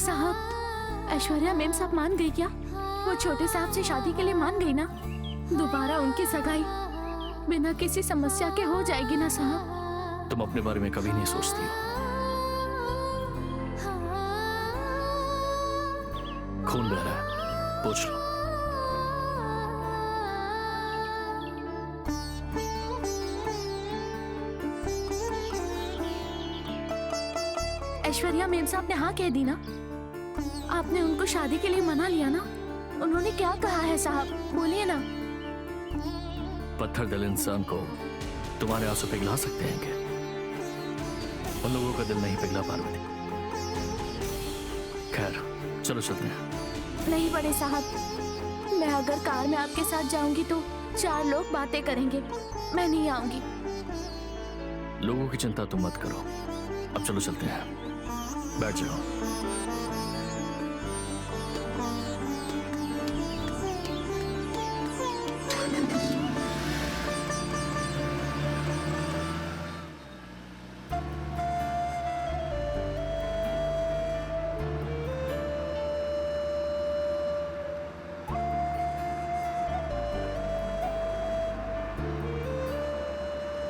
साहब, ऐश्वर्या मेम साहब मान गई क्या? वो छोटे साहब से शादी के लिए मान गई ना? दोबारा उनकी सगाई बिना किसी समस्या के हो जाएगी ना साहब? तुम अपने बारे में कभी नहीं सोचती हो। खून बह रहा है, पूछ लो। ऐश्वर्या मेम साहब ने हाँ कह दी ना? आपने उनको शादी के लिए मना लिया ना? उन्होंने क्या कहा है साहब, बोलिए ना। पत्थर दिल इंसान को तुम्हारे आंसू पिघला सकते हैं क्या? उन लोगों का दिल नहीं पिघला पार्वती। खैर चलो चलते हैं। नहीं बड़े साहब, मैं अगर कार में आपके साथ जाऊंगी तो 4 लोग बातें करेंगे, मैं नहीं आऊंगी। लोगों की चिंता तुम मत करो, अब चलो चलते हैं, बैठ जाओ।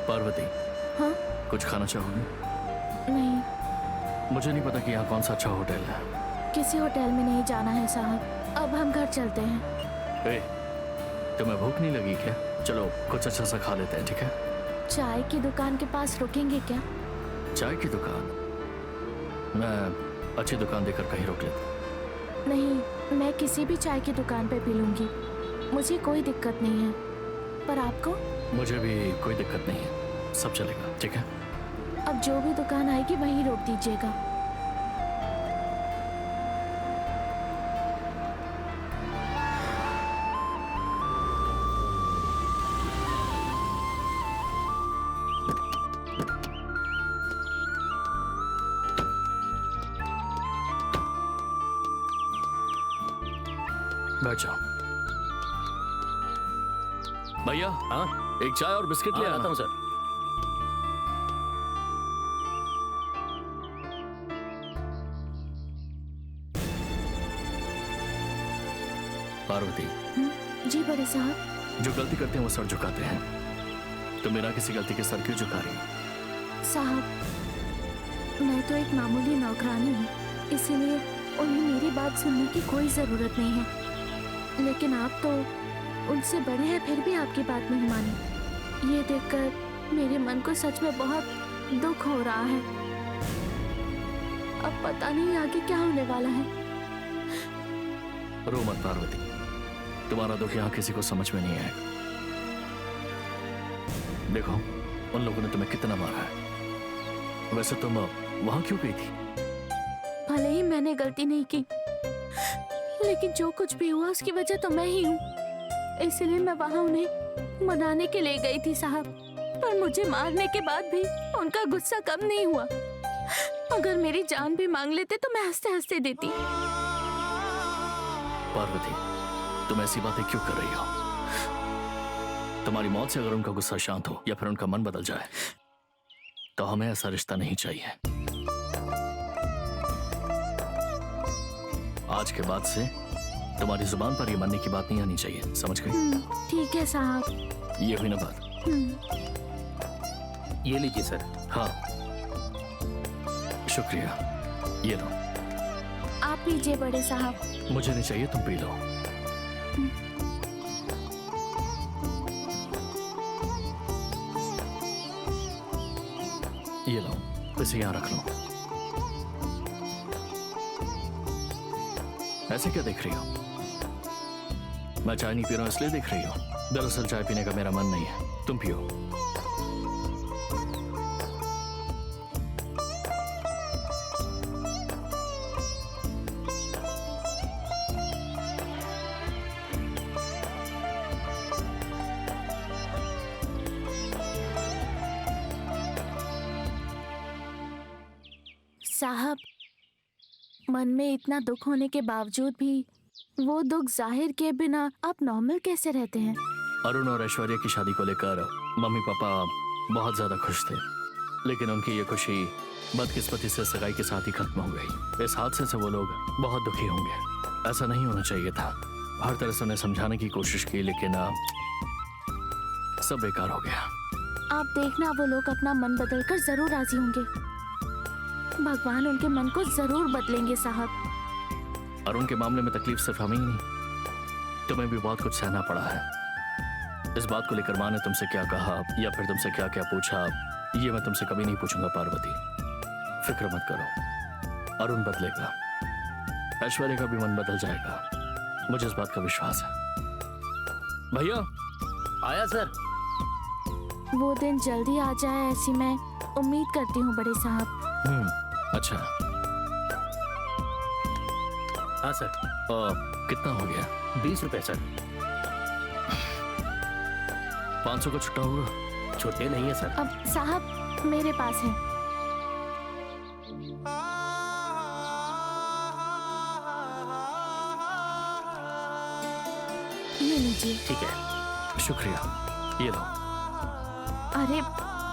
पार्वती, हाँ? कुछ खाना चाहोगे? नहीं। मुझे नहीं पता कि यहाँ कौन सा अच्छा होटल है। किसी होटल में नहीं जाना है साहब, अब हम घर चलते हैं। ए, तुम्हें भूख नहीं लगी क्या? चलो कुछ अच्छा सा खा लेते हैं, ठीक है? चाय की दुकान के पास रुकेंगे क्या? चाय की दुकान? मैं अच्छी दुकान देखकर कहीं रोक लेता। नहीं, मैं किसी भी चाय की दुकान पे पी लूंगी, मुझे कोई दिक्कत नहीं है। पर आपको? मुझे भी कोई दिक्कत नहीं है, सब चलेगा, ठीक है? अब जो भी दुकान आएगी वहीं रोक दीजिएगा। बैठ जाओ। भैया, हाँ, एक चाय और बिस्किट ले आता हूँ सर। पार्वती, जी बड़े साहब। जो गलती करते हैं वो सर झुकाते हैं, तो मेरा किसी गलती के सर क्यों झुका रही? साहब, मैं तो एक मामूली नौकरानी हूँ, इसीलिए उन्हें मेरी बात सुनने की कोई जरूरत नहीं है। लेकिन आप तो उनसे बड़े हैं, फिर भी आपकी बात नहीं मानी। ये देखकर मेरे मन को सच में बहुत दुख हो रहा है। अब पता नहीं आगे क्या होने वाला है। रो मत पार्वती, तुम्हारा दुख यहाँ किसी को समझ में नहीं आएगा। देखो, उन लोगों ने तुम्हें कितना मारा है। वैसे तुम वहां क्यों गई थी? भले ही मैंने गलती नहीं की, लेकिन जो कुछ भी हुआ उसकी वजह तो मैं ही हूँ। इसलिए मैं वहां उन्हें मनाने के लिए गई थी साहब, पर मुझे मारने के बाद भी उनका गुस्सा कम नहीं हुआ। अगर मेरी जान भी मांग लेते तो मैं हंसते हंसते देती। पार्वती, तुम ऐसी बातें क्यों कर रही हो? तुम्हारी मौत से अगर उनका गुस्सा शांत हो या फिर उनका मन बदल जाए तो हमें ऐसा रिश्ता नहीं चाहिए। आज के बाद से तुम्हारी जुबान पर ये मानने की बात नहीं आनी चाहिए, समझ गई? ठीक है साहब। ये हुई ना बात? ये लीजिए सर। हाँ, शुक्रिया। ये लो। आप पीजिए बड़े साहब। मुझे नहीं चाहिए, तुम पी लो। ये लो, इसे यहाँ रख लो। ऐसे क्या देख रही हो? मैं चाय नहीं पी रहा हूं इसलिए देख रही हो? दरअसल चाय पीने का मेरा मन नहीं है, तुम पियो। साहब, मन में इतना दुख होने के बावजूद भी वो दुख जाहिर किए बिना आप नॉर्मल कैसे रहते हैं? अरुण और ऐश्वर्या की शादी को लेकर मम्मी पापा बहुत ज्यादा खुश थे। लेकिन उनकी ये खुशी बदकिस्मती से सगाई के साथ ही खत्म हो गई। इस हादसे से वो लोग बहुत दुखी होंगे। ऐसा नहीं होना चाहिए था। हर तरह से उन्हें समझाने की कोशिश की, लेकिन सब बेकार हो गया। आप देखना, वो लोग अपना मन बदलकर जरूर राजी होंगे। भगवान उनके मन को जरूर बदलेंगे साहब। और उनके मामले में तकलीफ सिर्फ हमें ही नहीं, तुम्हें भी बहुत कुछ सहना पड़ा है। इस बात को लेकर माँ ने तुमसे क्या कहा या फिर तुमसे क्या क्या पूछा, ये मैं तुमसे कभी नहीं पूछूंगा पार्वती। फिक्र मत करो, अरुण बदलेगा, ऐश्वर्या का भी मन बदल जाएगा, मुझे इस बात का विश्वास है। भैया आया सर। वो दिन जल्दी आ जाए ऐसी मैं उम्मीद करती हूँ बड़े साहब। अच्छा। हाँ सर। कितना हो गया? 20 रुपए सर। 500 का छुट्टा होगा? छोटे नहीं है सर। अब साहब मेरे पास है। ये लीजिए। ठीक है। शुक्रिया, ये लो। अरे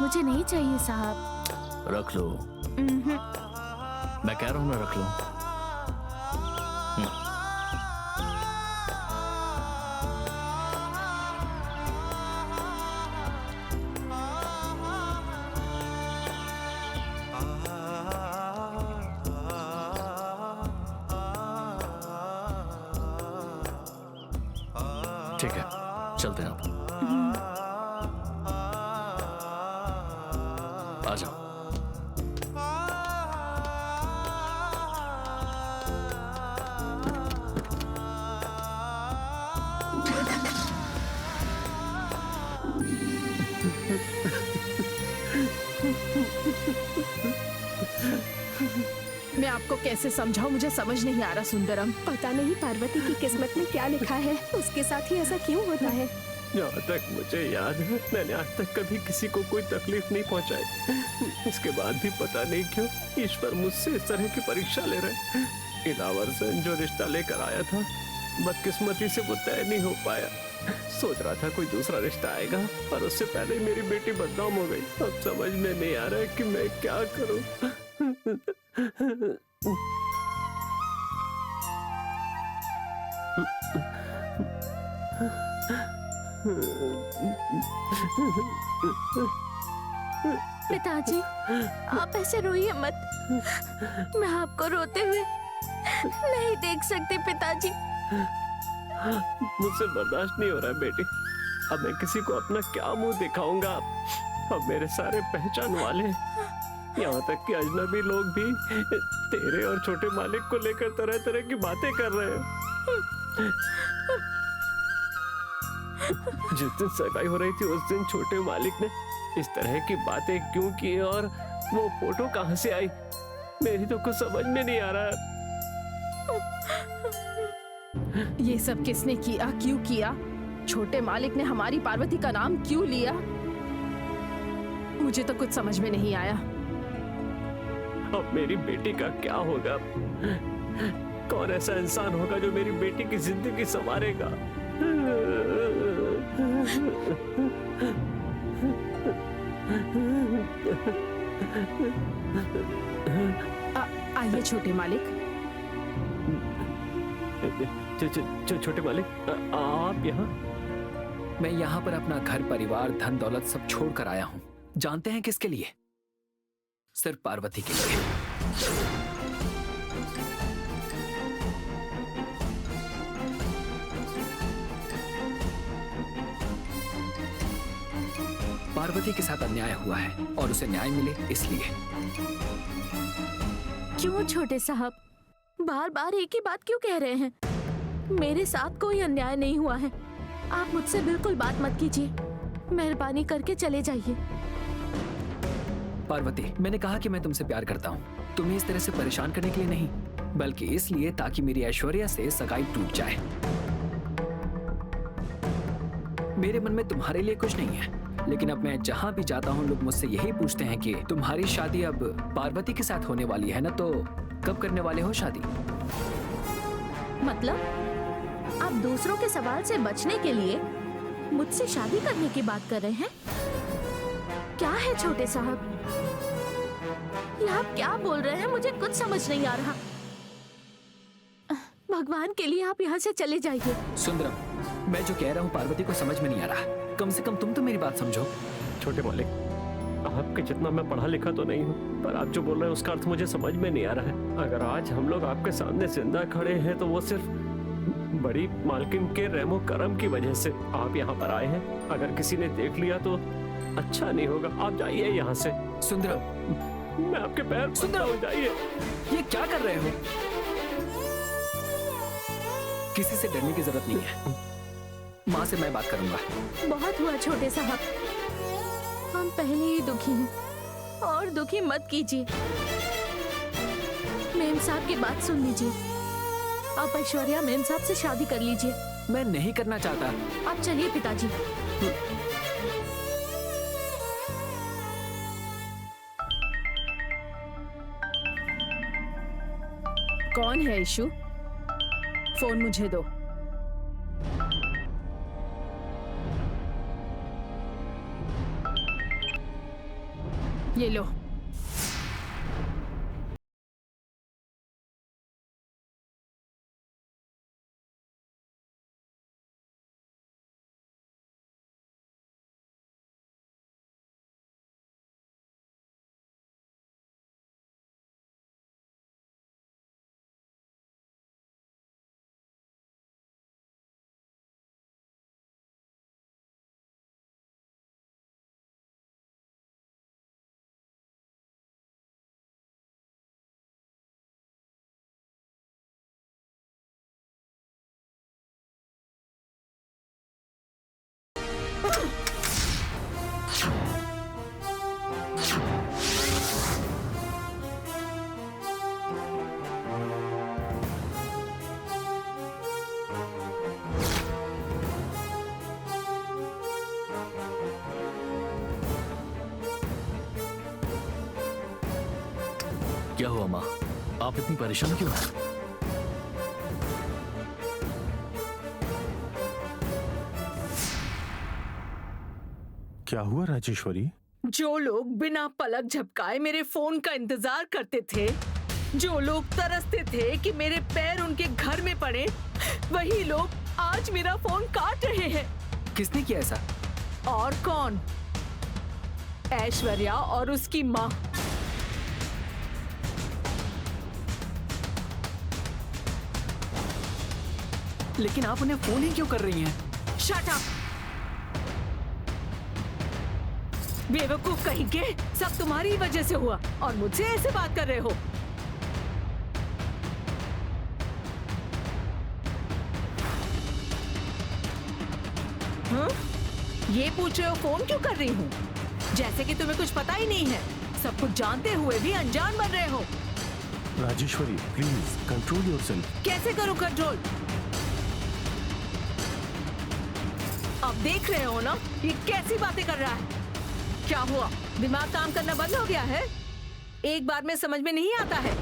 मुझे नहीं चाहिए साहब। रख लो। मैं कह रहा हूं ना, रख लो। ठीक है, चलते हैं अब। आ जाओ। मैं आपको कैसे समझाऊं, मुझे समझ नहीं आ रहा सुंदरम। पता नहीं पार्वती की किस्मत में क्या लिखा है, उसके साथ ही ऐसा क्यों होता है। जहाँ तक मुझे याद है, मैंने आज तक कभी किसी को कोई तकलीफ नहीं पहुंचाई। इसके बाद भी पता नहीं क्यों ईश्वर मुझसे इस तरह की परीक्षा ले रहे। इलावर से जो रिश्ता लेकर आया था, बदकिस्मती से वो तय नहीं हो पाया। सोच रहा था कोई दूसरा रिश्ता आएगा, पर उससे पहले ही मेरी बेटी बदनाम हो गई। अब समझ में नहीं आ रहा है कि मैं क्या करूं। पिताजी आप ऐसे रोइए मत। मैं आपको रोते हुए नहीं देख सकती पिताजी। मुझसे बर्दाश्त नहीं हो रहा है बेटी। अब मैं किसी को अपना क्या मुंह दिखाऊंगा। अब मेरे सारे पहचान वाले, यहाँ तक कि अजनबी लोग भी तेरे और छोटे मालिक को लेकर तरह तरह की बातें कर रहे हैं। जिस दिन सगाई हो रही थी उस दिन छोटे मालिक ने इस तरह की बातें क्यों की और वो फोटो कहाँ से आई, मेरी तो कुछ समझ में नहीं आ रहा है। ये सब किसने किया, क्यों किया? छोटे मालिक ने हमारी पार्वती का नाम क्यों लिया? मुझे तो कुछ समझ में नहीं आया। अब मेरी बेटी का क्या होगा? कौन ऐसा इंसान होगा जो मेरी बेटी की जिंदगी संवारेगा? आइए छोटे मालिक। छोटे मालिक, आप यहाँ? मैं यहाँ पर अपना घर परिवार धन दौलत सब छोड़कर आया हूँ। जानते हैं किसके लिए? सिर्फ पार्वती के लिए। पार्वती के साथ अन्याय हुआ है और उसे न्याय मिले इसलिए। क्यों छोटे साहब बार बार एक ही बात क्यों कह रहे हैं? मेरे साथ कोई अन्याय नहीं हुआ है। आप मुझसे बिल्कुल बात मत कीजिए। मेहरबानी करके चले जाइए। पार्वती, मैंने कहा कि मैं तुमसे प्यार करता हूँ। तुम्हें इस तरह से परेशान करने के लिए नहीं, बल्कि इसलिए ताकि मेरी ऐश्वर्या से सगाई टूट जाए। मेरे मन में तुम्हारे लिए कुछ नहीं है, लेकिन अब मैं जहाँ भी जाता हूँ लोग मुझसे यही पूछते हैं कि तुम्हारी शादी अब पार्वती के साथ होने वाली है ना, तो कब करने वाले हो शादी? मतलब आप दूसरों के सवाल से बचने के लिए मुझसे शादी करने की बात कर रहे हैं? क्या है छोटे साहब, ये आप क्या बोल रहे हैं? मुझे कुछ समझ नहीं आ रहा। भगवान के लिए आप यहाँ से चले जाइए। सुंदरम, मैं जो कह रहा हूँ पार्वती को समझ में नहीं आ रहा। कम से कम तुम तो मेरी बात समझो। छोटे मालिक, आपके जितना मैं पढ़ा लिखा तो नहीं हूँ, पर आप जो बोल रहे हैं उसका अर्थ मुझे समझ में नहीं आ रहा है। अगर आज हम लोग आपके सामने जिंदा खड़े हैं तो वो सिर्फ बड़ी मालकिन के रहमो करम की वजह से आप यहाँ पर आए हैं। अगर किसी ने देख लिया तो अच्छा नहीं होगा। आप जाइए यहाँ से। सुंदरम, मैं आपके पैर पड़ता हूँ, जाइए। ये क्या कर रहे हो? किसी से डरने की जरूरत नहीं है। माँ से मैं बात करूंगा। बहुत हुआ छोटे साहब, हम पहले ही दुखी हैं और दुखी मत कीजिए। मेम साहब की बात सुन लीजिए। आप ऐश्वर्या मेम साहब से शादी कर लीजिए। मैं नहीं करना चाहता। आप चलिए पिताजी। कौन है इशू? फोन मुझे दो। ये लो। क्या हुआ माँ, आप इतनी परेशान क्यों हैं? क्या हुआ राजेश्वरी? जो लोग बिना पलक झपकाए मेरे फोन का इंतजार करते थे, जो लोग तरसते थे कि मेरे पैर उनके घर में पड़े, वही लोग आज मेरा फोन काट रहे हैं। किसने किया ऐसा? और कौन? ऐश्वर्या और उसकी माँ। लेकिन आप उन्हें फोन ही क्यों कर रही हैं? Shut up! बेवकूफ कहीं के, सब तुम्हारी वजह से हुआ और मुझसे ऐसे बात कर रहे हो। हाँ? ये पूछ रहे हो फोन क्यों कर रही हूँ? जैसे कि तुम्हें कुछ पता ही नहीं है। सब कुछ जानते हुए भी अनजान बन रहे हो। Rajeshwari please control yourself. कैसे करूं कंट्रोल? अब देख रहे हो ना, ये कैसी बातें कर रहा है। क्या हुआ, दिमाग काम करना बंद हो गया है? एक बार में समझ में नहीं आता है।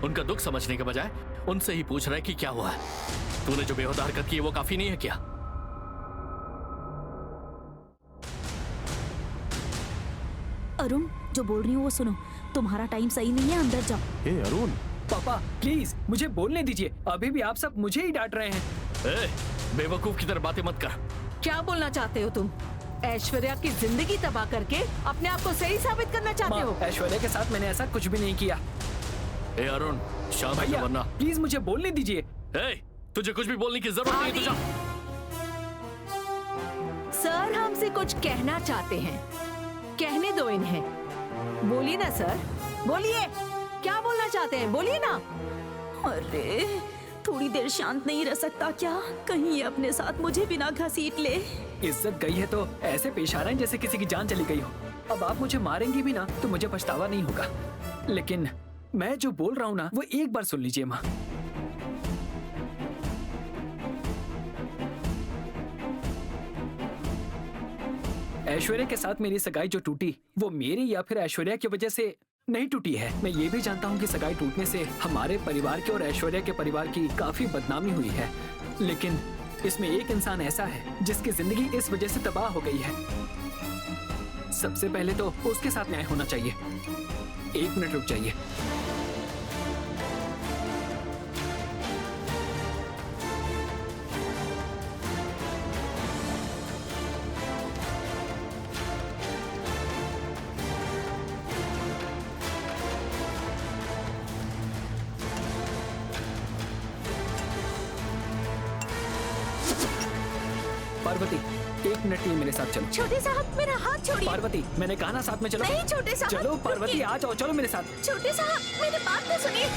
उनका दुख समझने के बजाय उनसे ही पूछ रहा है कि क्या हुआ है। तूने जो बेहुदा हरकत की है वो काफी नहीं है क्या? अरुण, जो बोल रही हूँ वो सुनो। तुम्हारा टाइम सही नहीं है, अंदर जाओ। ए अरुण, पापा प्लीज मुझे बोलने दीजिए, अभी भी आप सब मुझे ही डांट रहे हैं। ए, बेवकूफ की तरह बातें मत कर। क्या बोलना चाहते हो तुम? ऐश्वर्या की जिंदगी तबाह करके अपने आप को सही साबित करना चाहते हो? माँ, ऐश्वर्या के साथ मैंने ऐसा कुछ भी नहीं किया। ए अरुण, शांत हो जा भैया वरना। प्लीज मुझे बोलने दीजिए। ए, तुझे कुछ भी बोलने की जरूरत नहीं, तुझे। सर हमसे कुछ कहना चाहते हैं, कहने दो इन्हें। बोलिए ना सर, बोलिए, क्या बोलना चाहते हैं, बोलिए ना। अरे, थोड़ी देर शांत नहीं रह सकता क्या? कहीं ये अपने साथ मुझे भी ना घसीट ले। इज्जत गई है तो ऐसे पेश आ रहे हैं जैसे किसी की जान चली गई हो। अब आप मुझे मारेंगी भी ना तो मुझे पछतावा नहीं होगा, लेकिन मैं जो बोल रहा हूँ ना वो एक बार सुन लीजिए माँ। ऐश्वर्या के साथ मेरी सगाई जो टूटी वो मेरी या फिर ऐश्वर्या की वजह से नहीं टूटी है। मैं ये भी जानता हूँ कि सगाई टूटने से हमारे परिवार के और ऐश्वर्या के परिवार की काफी बदनामी हुई है, लेकिन इसमें एक इंसान ऐसा है जिसकी जिंदगी इस वजह से तबाह हो गई है। सबसे पहले तो उसके साथ न्याय होना चाहिए। एक मिनट रुक जाइए। पार्वती, एक मिनट के लिए मेरे साथ चलो। छोटे साहब, मेरा हाथ छोड़िए। पार्वती, मैंने कहा ना साथ में चलो। नहीं छोटे साहब, चलो पार्वती, रुकिए। आ जाओ, चलो मेरे साथ। छोटे साहब, मेरी बात तो सुनिए।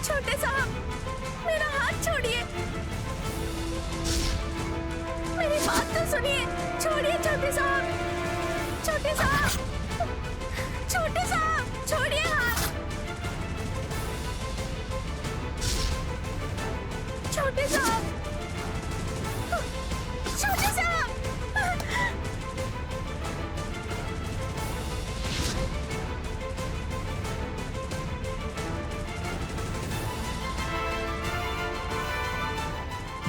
छोटे साहब, मेरा हाथ छोड़िए। मेरी बात तो सुनिए। छोड़िए छोटे साहब। छोटे साहब, छोटे साहब, छोड़िए हाथ। छोटे साहब, छोटे साहब।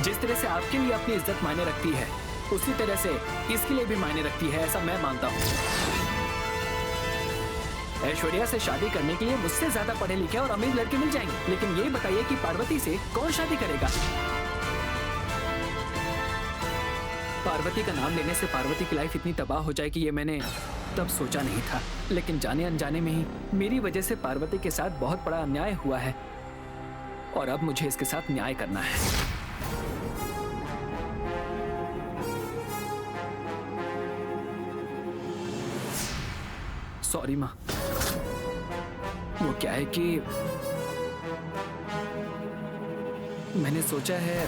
जिस तरह से आपके लिए अपनी इज्जत मायने रखती है उसी तरह से इसके लिए भी मायने रखती है, ऐसा मैं मानता हूँ। ऐश्वर्या से शादी करने के लिए मुझसे ज्यादा पढ़े लिखे और अमीर लड़के मिल जाएंगे, लेकिन ये बताइए कि पार्वती से कौन शादी करेगा? पार्वती का नाम लेने से पार्वती की लाइफ इतनी तबाह हो जाएगी ये मैंने तब सोचा नहीं था, लेकिन जाने अनजाने में ही मेरी वजह से पार्वती के साथ बहुत बड़ा अन्याय हुआ है और अब मुझे इसके साथ न्याय करना है। सॉरी माँ, वो क्या है कि मैंने सोचा है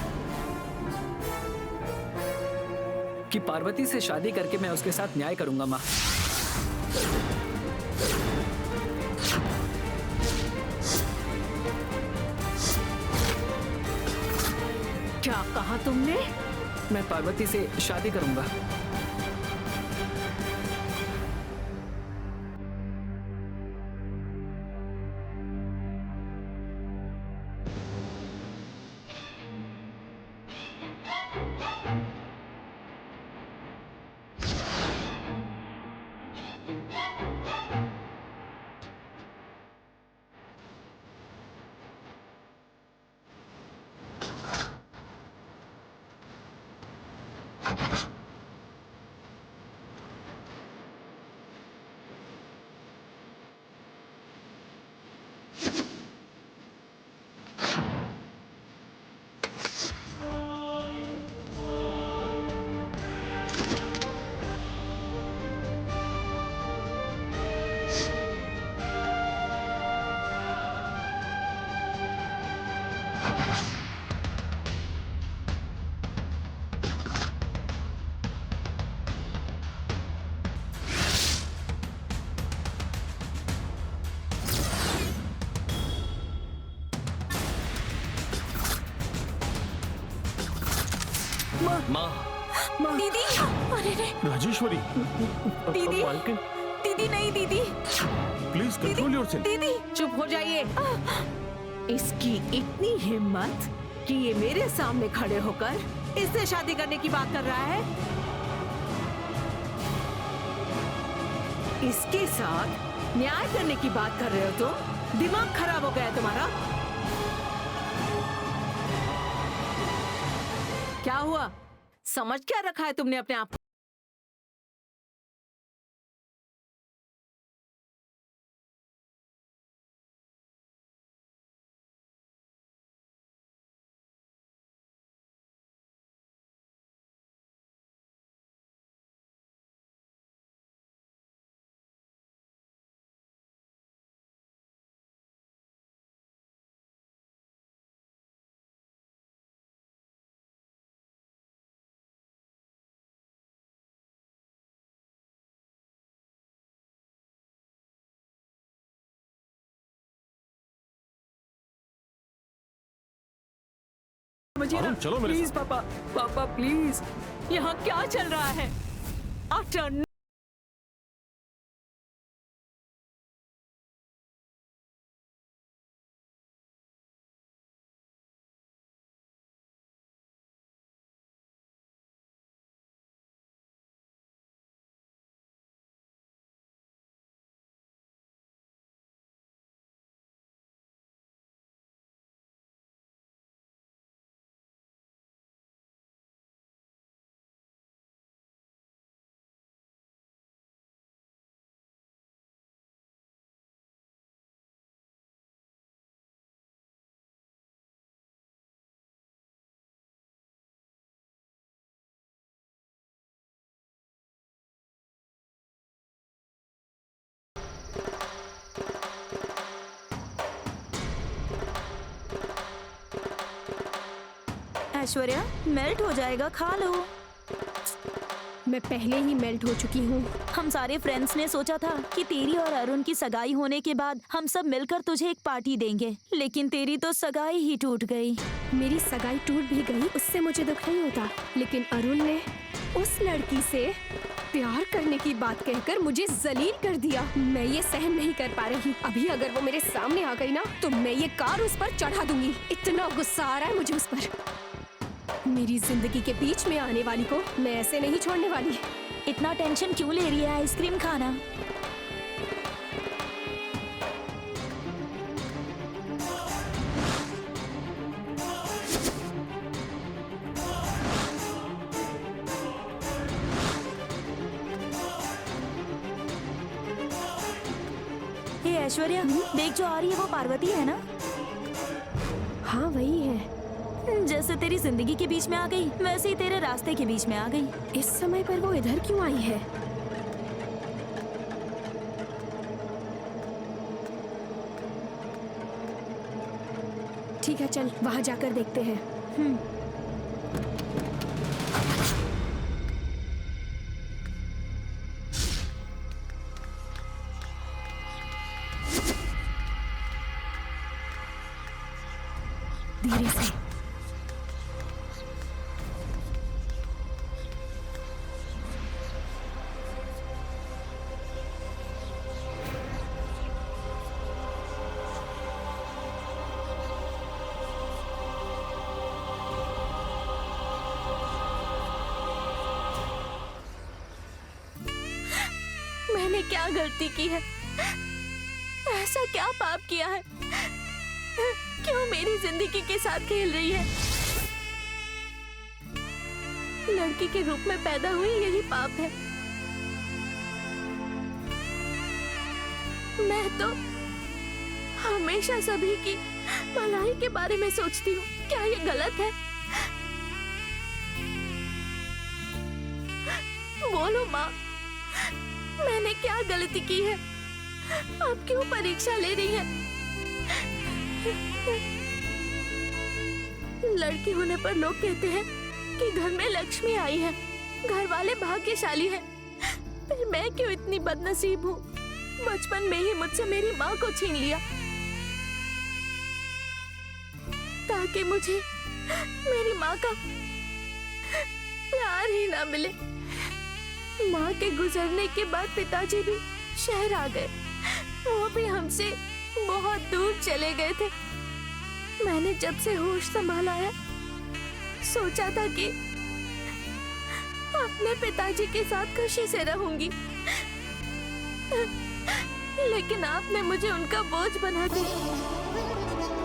कि पार्वती से शादी करके मैं उसके साथ न्याय करूंगा माँ। क्या कहा तुमने? मैं पार्वती से शादी करूंगा। माँ, दीदी, अरे रे, राजेश्वरी। दीदी। मालकिन, दीदी नहीं दीदी, प्लीज कंट्रोल योरसेल्फ। दीदी चुप हो जाइए। इसकी इतनी हिम्मत कि ये मेरे सामने खड़े होकर इससे शादी करने की बात कर रहा है। इसके साथ न्याय करने की बात कर रहे हो तुम? दिमाग खराब हो गया है तुम्हारा? क्या हुआ? समझ क्या रखा है तुमने अपने आप को? अरुण, चलो मेरे प्लीज पापा, पापा प्लीज, यहाँ क्या चल रहा है? अटर्न ऐश्वर्या मेल्ट हो जाएगा, खा लो। मैं पहले ही मेल्ट हो चुकी हूँ। हम सारे फ्रेंड्स ने सोचा था कि तेरी और अरुण की सगाई होने के बाद हम सब मिलकर तुझे एक पार्टी देंगे, लेकिन तेरी तो सगाई ही टूट गई। मेरी सगाई टूट भी गई, उससे मुझे दुख नहीं होता, लेकिन अरुण ने उस लड़की से प्यार करने की बात कहकर मुझे जलील कर दिया। मैं ये सहन नहीं कर पा रही। अभी अगर वो मेरे सामने आ गई ना तो मैं ये कार उस पर चढ़ा दूंगी। इतना गुस्सा आ रहा है मुझे उस पर। मेरी जिंदगी के बीच में आने वाली को मैं ऐसे नहीं छोड़ने वाली। इतना टेंशन क्यों ले रही है? आइसक्रीम खाना। हे ऐश्वर्या, देख जो आ रही है वो पार्वती है ना? हाँ वही है। जैसे तेरी जिंदगी के बीच में आ गई वैसे ही तेरे रास्ते के बीच में आ गई। इस समय पर वो इधर क्यों आई है? ठीक है चल वहां जाकर देखते हैं। धीरे से। मैंने क्या गलती की है? ऐसा क्या पाप किया है? क्यों मेरी जिंदगी के साथ खेल रही है? लड़की के रूप में पैदा हुई यही पाप है। मैं तो हमेशा सभी की भलाई के बारे में सोचती हूँ। क्या ये गलत है? बोलो माँ, मैंने क्या गलती की है? आप क्यों परीक्षा ले रही है? लड़की होने पर लोग कहते हैं कि घर में लक्ष्मी आई है, घर वाले भाग्यशाली हैं। फिर मैं क्यों इतनी बदनसीब हूँ? बचपन में ही मुझसे मेरी माँ को छीन लिया ताकि मुझे मेरी माँ का प्यार ही ना मिले। माँ के गुजरने के बाद पिताजी भी शहर आ गए, वो भी हमसे बहुत दूर चले गए थे। मैंने जब से होश संभाला है सोचा था कि अपने पिताजी के साथ खुशी से रहूंगी, लेकिन आपने मुझे उनका बोझ बना दिया।